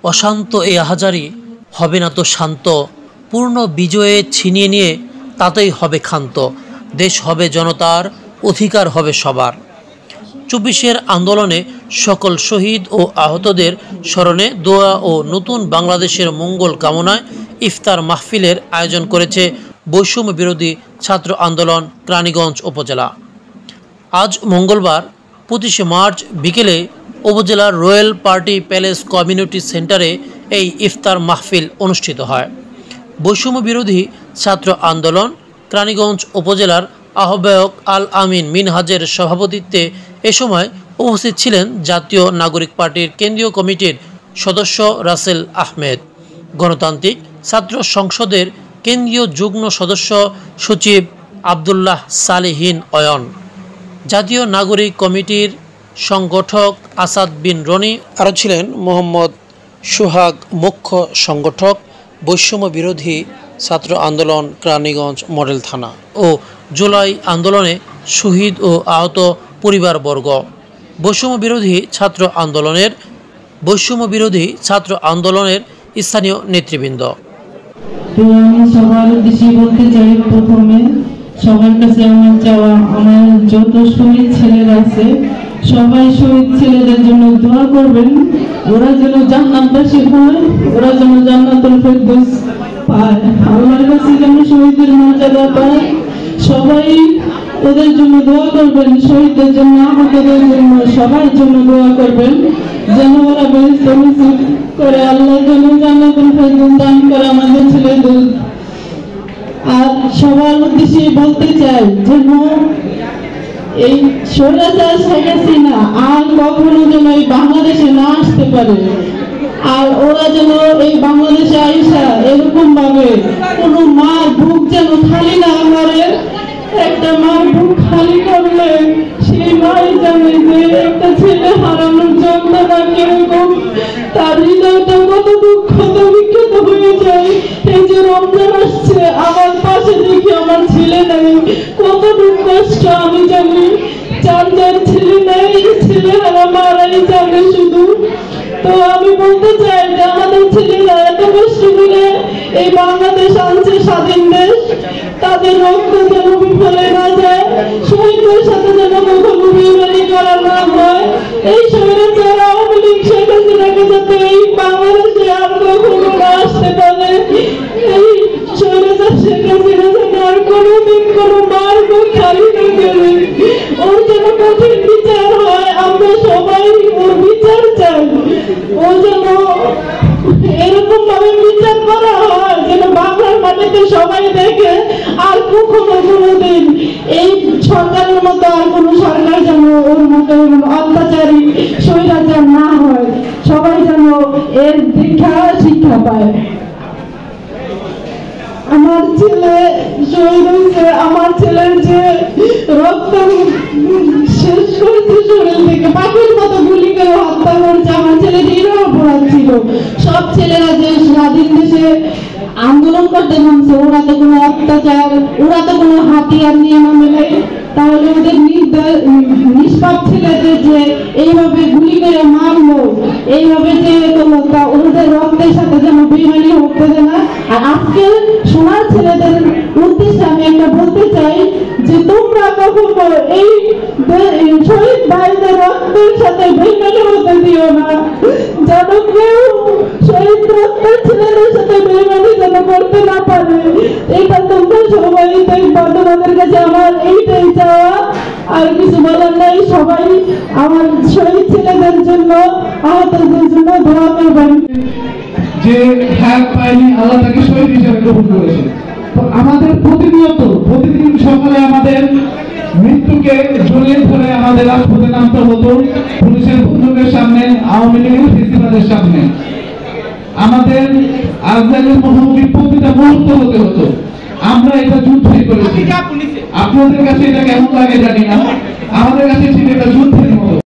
অশান্ত এই আহাজারি হবে না তো শান্ত, পূর্ণ বিজয়ে ছিনিয়ে নিয়ে তাতেই হবে ক্ষান্ত। দেশ হবে জনতার, অধিকার হবে সবার। ২৪-এর আন্দোলনে সকল শহীদ ও আহতদের স্মরণে দোয়া ও নতুন বাংলাদেশের মঙ্গল কামনায় ইফতার মাহফিলের আয়োজন করেছে বৈষম্য বিরোধী ছাত্র আন্দোলন কেরানীগঞ্জ উপজেলা। আজ মঙ্গলবার ২৫শে মার্চ বিকেলে উপজেলার রয়্যাল পার্টি প্যালেস কমিউনিটি সেন্টারে এই ইফতার মাহফিল অনুষ্ঠিত হয়। বৈষম্য বিরোধী ছাত্র আন্দোলন কেরানীগঞ্জ উপজেলার আহ্বায়ক আল আমিন মিনহাজের সভাপতিত্বে এ সময় উপস্থিত ছিলেন জাতীয় নাগরিক পার্টির কেন্দ্রীয় কমিটির সদস্য রাসেল আহমেদ, গণতান্ত্রিক ছাত্র সংসদের কেন্দ্রীয় যুগ্ম সদস্য সচিব আবদুল্লাহ সালেহীন অয়ন, জাতীয় নাগরিক কমিটির সংগঠক আসাদ বিন রনি, আরও ছিলেন মোহাম্মদ সোহাগ, মুখ্য সংগঠক বৈষম্য বিরোধী ছাত্র আন্দোলন কেরানীগঞ্জ মডেল থানা ও জুলাই আন্দোলনে শহীদ ও আহত পরিবারবর্গ, বৈষম্য বিরোধী ছাত্র আন্দোলনের স্থানীয় নেতৃবৃন্দ। আমি সবার উদ্দেশ্যে বলতে চাই, প্রথমে সবার কাছে আমার চাওয়া, আমার যত শহীদ ছেলেরা আছে সবাই শহীদ ছেলেদের জন্য দোয়া করবেন, ওরা যেন জান্নাতবাসী হয়, ওরা যেন জান্নাতুল ফেরদৌস পায়, আল্লাহর কাছে যেন শহীদের মর্যাদা পায়। সবাই ওদের জন্য দোয়া করবেন, শহীদদের জন্য, আহতদের জন্য, সবার জন্য দোয়া করবেন যেন ওরা বেহেশত নসিব করে, আল্লাহ যেন জান্নাতুল ফেরদৌস দান করে আমাদের ছেলেদের। আর সবার উদ্দেশ্যে বলতে চাই যেন এই স্বৈরাচার শেখ হাসিনা আর কখনো যেন এই বাংলাদেশে না আসতে পারে, আর ওরা যেন এই বাংলাদেশে আইসা এরকম ভাবে কোনো মার বুক যেন খালি না করে। একটা মার বুক খালি করলে সেই মাই জানে যে একটা ছেলে হারানোর যন্ত্রণা কিরকম, তার হৃদয়টা কত দুঃখত বিক্ষত হয়ে যায়। এই যে রমজান আসছে, আমার পাশে দেখি আমার ছেলে নাই, কত দুঃখ কষ্ট আমি জানি। যার যার ছেলে নাই, ছেলে হারা মারাই জানে শুধু। তো আমি বলতে চাই যে আমাদের ছেলেরা এত কষ্ট করে এই বাংলাদেশ আনছে, স্বাধীন দেশ, তাদের রক্ত যেন বিফলে না যায়, শহীদদের সাথে যেন কখনো বেইমানি করা না হয়। এই স্বৈরাচার আওয়ামী লীগ শেখ হাসিনাকে যাতে এই বাংলাদেশে আর কখনো না আসতে পারে, এই স্বৈরাচার শেখ হাসিনা যেন আর কোনোদিন কোনো মার বুক খালি না করে, ওর যেন কঠিন বিচার হয়। আমরা সবাই ওর বিচার চাই, ও যেন এরকম ভাবে বিচার করা হয় যেন বাংলার মাটিতে সবাই দেখে আর কখনো কোনোদিন এই সরকারের মতো আর কোনো সরকার যেন ওর মতো অত্যাচারী স্বৈরাচার না হয়, সবাই যেন এর শিক্ষা পায়। আমার ছেলে শহীদ হয়েছে, আমার ছেলের যে রক্ত শেষ করেছে শরীর থেকে, পাখির মতো গুলি করে হত্যা করেছে। আমার ছেলে হিরো অপরাধ ছিল। সব ছেলেরা যে স্বাধীন দেশে আন্দোলন করতে নামছে, ওরা তো কোনো অত্যাচার, ওরা তো কোনো হাতিয়ার নিয়ে নামে নাই, তাহলে ওদের নিষ্পাপ ছেলেদের যে এইভাবে গুলি করে মারলো, এইভাবে যে ওদের রক্তের সাথে যেন বেইমানি হতে না। আর আজকে সোনার ছেলেদের উদ্দেশ্যে আমি একটা বলতে চাই যে তোমরা কখনো এই শহীদ ভাইদের রক্তের সাথে বেইমানি হতে দিও না, যেন কেউ শহীদ রক্তের ছেলেদের সাথে বেইমানি যেন করতে না পারে। এটা তোমরা সবাই দেখবা, তোমাদের কাছে আমার এইটাই চাওয়া, আর কিছু বলার নাই। সবাই আমার শহীদ ছেলেদের জন্য, আহতদের জন্য দোয়া করবেন। যে হ্যাক পায়নি, আল্লাহ তাকে শহীদ হিসেবে কবুল করেছে। তো আমাদের প্রতিদিন সকালে আমাদের মৃত্যুকে জড়িয়ে ধরে আমাদের রাজপথে নামতে হতো, পুলিশের বন্দুকের সামনে, আওয়ামী লীগের ফেসিবাদের সামনে আমাদের আজকের মুখোমুখি প্রতিটা মুহূর্ত হতে হতো। আমরা এটা যুদ্ধই করেছি। আপনাদের কাছে এটা কেমন লাগে জানি না, আমাদের কাছে ছিল এটা যুদ্ধের